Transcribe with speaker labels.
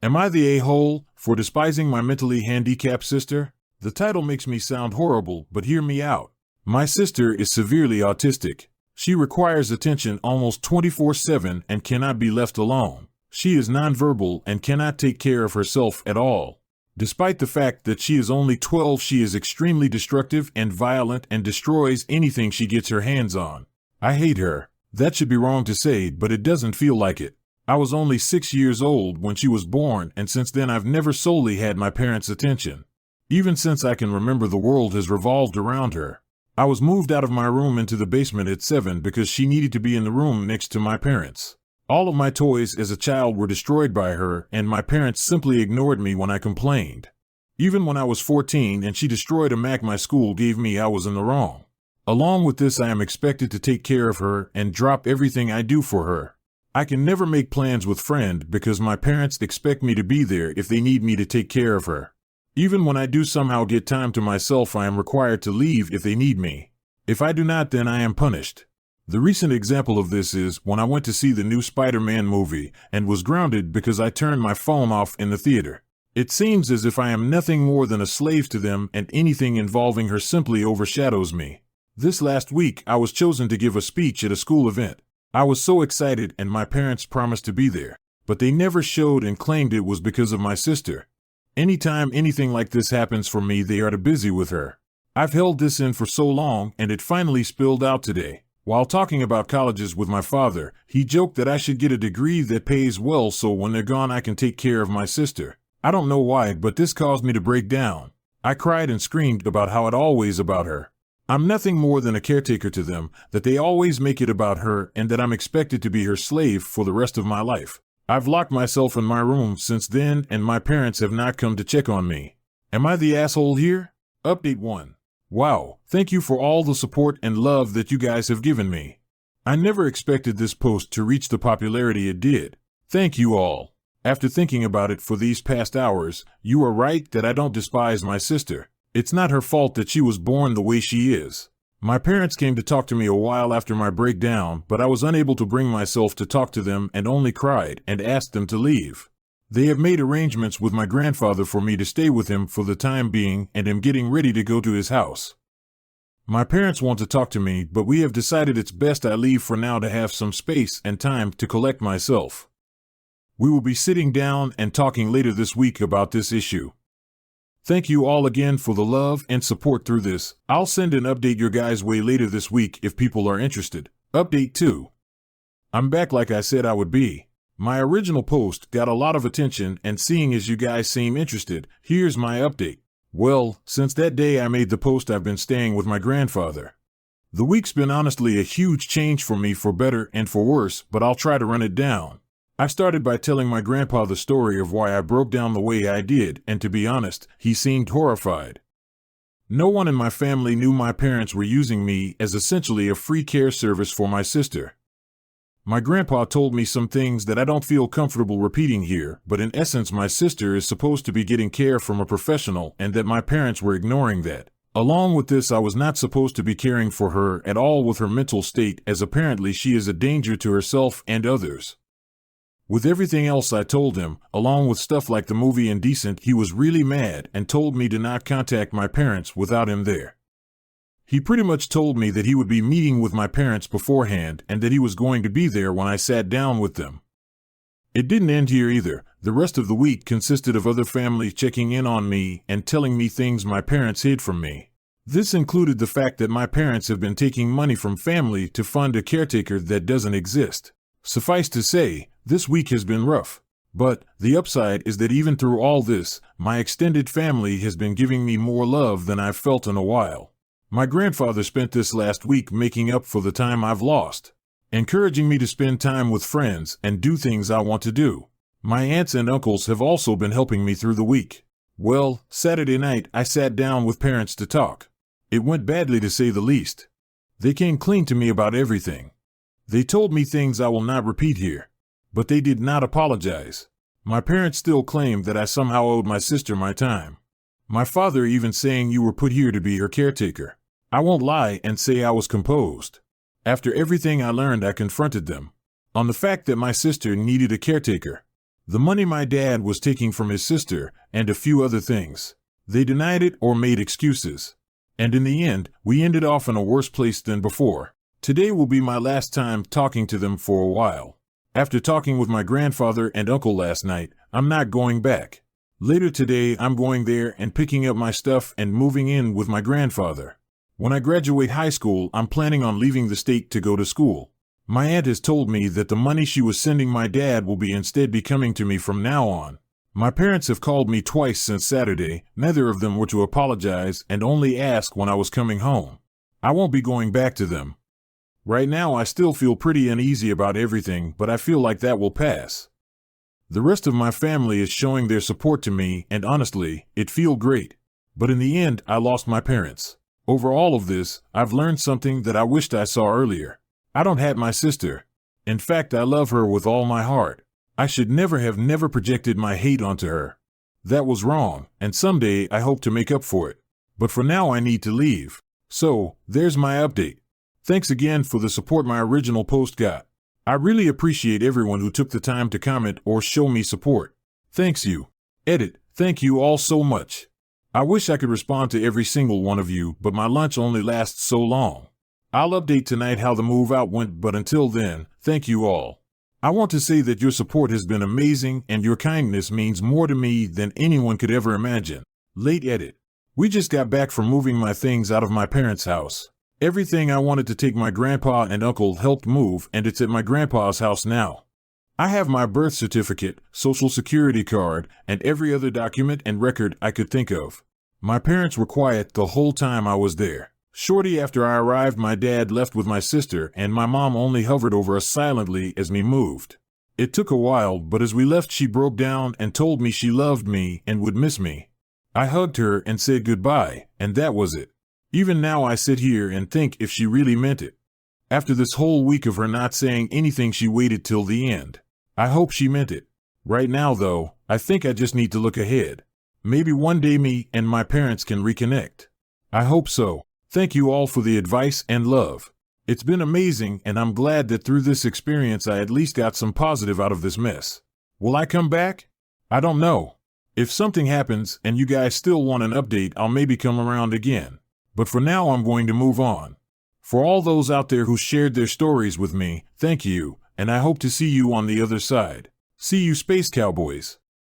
Speaker 1: Am I the a-hole for despising my mentally handicapped sister? The title makes me sound horrible, but hear me out. My sister is severely autistic. She requires attention almost 24/7 and cannot be left alone. She is nonverbal and cannot take care of herself at all. Despite the fact that she is only 12, she is extremely destructive and violent and destroys anything she gets her hands on. I hate her. That should be wrong to say, but it doesn't feel like it. I was only 6 years old when she was born, and since then I've never solely had my parents' attention. Even since I can remember, the world has revolved around her. I was moved out of my room into the basement at 7 because she needed to be in the room next to my parents. All of my toys as a child were destroyed by her, and my parents simply ignored me when I complained. Even when I was 14 and she destroyed a Mac my school gave me, I was in the wrong. Along with this, I am expected to take care of her and drop everything I do for her. I can never make plans with friend because my parents expect me to be there if they need me to take care of her. Even when I do somehow get time to myself, I am required to leave if they need me. If I do not, then I am punished. The recent example of this is when I went to see the new Spider-Man movie and was grounded because I turned my phone off in the theater. It seems as if I am nothing more than a slave to them, and anything involving her simply overshadows me. This last week, I was chosen to give a speech at a school event. I was so excited, and my parents promised to be there, but they never showed and claimed it was because of my sister. Anytime anything like this happens for me, they are too busy with her. I've held this in for so long, and it finally spilled out today. While talking about colleges with my father, he joked that I should get a degree that pays well so when they're gone I can take care of my sister. I don't know why, but this caused me to break down. I cried and screamed about how it's always about her. I'm nothing more than a caretaker to them, that they always make it about her, and that I'm expected to be her slave for the rest of my life. I've locked myself in my room since then, and my parents have not come to check on me. Am I the asshole here? Update 1. Wow, thank you for all the support and love that you guys have given me. I never expected this post to reach the popularity it did. Thank you all. After thinking about it for these past hours, you are right that I don't despise my sister. It's not her fault that she was born the way she is. My parents came to talk to me a while after my breakdown, but I was unable to bring myself to talk to them and only cried and asked them to leave. They have made arrangements with my grandfather for me to stay with him for the time being, and am getting ready to go to his house. My parents want to talk to me, but we have decided it's best I leave for now to have some space and time to collect myself. We will be sitting down and talking later this week about this issue. Thank you all again for the love and support through this. I'll send an update your guys' way later this week if people are interested. Update 2. I'm back like I said I would be. My original post got a lot of attention, and seeing as you guys seem interested, here's my update. Well, since that day I made the post, I've been staying with my grandfather. The week's been honestly a huge change for me, for better and for worse, but I'll try to run it down. I started by telling my grandpa the story of why I broke down the way I did, and to be honest, he seemed horrified. No one in my family knew my parents were using me as essentially a free care service for my sister. My grandpa told me some things that I don't feel comfortable repeating here, but in essence my sister is supposed to be getting care from a professional, and that my parents were ignoring that. Along with this, I was not supposed to be caring for her at all with her mental state, as apparently she is a danger to herself and others. With everything else I told him, along with stuff like the movie Indecent, he was really mad and told me to not contact my parents without him there. He pretty much told me that he would be meeting with my parents beforehand and that he was going to be there when I sat down with them. It didn't end here either. The rest of the week consisted of other families checking in on me and telling me things my parents hid from me. This included the fact that my parents have been taking money from family to fund a caretaker that doesn't exist. Suffice to say, this week has been rough. But the upside is that even through all this, my extended family has been giving me more love than I've felt in a while. My grandfather spent this last week making up for the time I've lost, encouraging me to spend time with friends and do things I want to do. My aunts and uncles have also been helping me through the week. Well, Saturday night I sat down with parents to talk. It went badly, to say the least. They came clean to me about everything. They told me things I will not repeat here, but they did not apologize. My parents still claimed that I somehow owed my sister my time. My father even saying you were put here to be her caretaker. I won't lie and say I was composed. After everything I learned, I confronted them on the fact that my sister needed a caretaker. The money my dad was taking from his sister, and a few other things. They denied it or made excuses. And in the end, we ended off in a worse place than before. Today will be my last time talking to them for a while. After talking with my grandfather and uncle last night, I'm not going back. Later today, I'm going there and picking up my stuff and moving in with my grandfather. When I graduate high school, I'm planning on leaving the state to go to school. My aunt has told me that the money she was sending my dad will instead be coming to me from now on. My parents have called me twice since Saturday. Neither of them were to apologize and only ask when I was coming home. I won't be going back to them. Right now, I still feel pretty uneasy about everything, but I feel like that will pass. The rest of my family is showing their support to me, and honestly, it feels great. But in the end, I lost my parents. Over all of this, I've learned something that I wished I saw earlier. I don't hate my sister. In fact, I love her with all my heart. I should never projected my hate onto her. That was wrong, and someday I hope to make up for it. But for now I need to leave. So, there's my update. Thanks again for the support my original post got. I really appreciate everyone who took the time to comment or show me support. Thanks you. Edit, thank you all so much. I wish I could respond to every single one of you, but my lunch only lasts so long. I'll update tonight how the move out went, but until then, thank you all. I want to say that your support has been amazing and your kindness means more to me than anyone could ever imagine. Late edit. We just got back from moving my things out of my parents' house. Everything I wanted to take my grandpa and uncle helped move, and it's at my grandpa's house now. I have my birth certificate, social security card, and every other document and record I could think of. My parents were quiet the whole time I was there. Shortly after I arrived, my dad left with my sister, and my mom only hovered over us silently as we moved. It took a while, but as we left she broke down and told me she loved me and would miss me. I hugged her and said goodbye, and that was it. Even now I sit here and think if she really meant it. After this whole week of her not saying anything, she waited till the end. I hope she meant it. Right now, though, I think I just need to look ahead. Maybe one day me and my parents can reconnect. I hope so. Thank you all for the advice and love. It's been amazing, and I'm glad that through this experience I at least got some positive out of this mess. Will I come back? I don't know. If something happens and you guys still want an update, I'll maybe come around again. But for now, I'm going to move on. For all those out there who shared their stories with me, thank you, and I hope to see you on the other side. See you, Space Cowboys.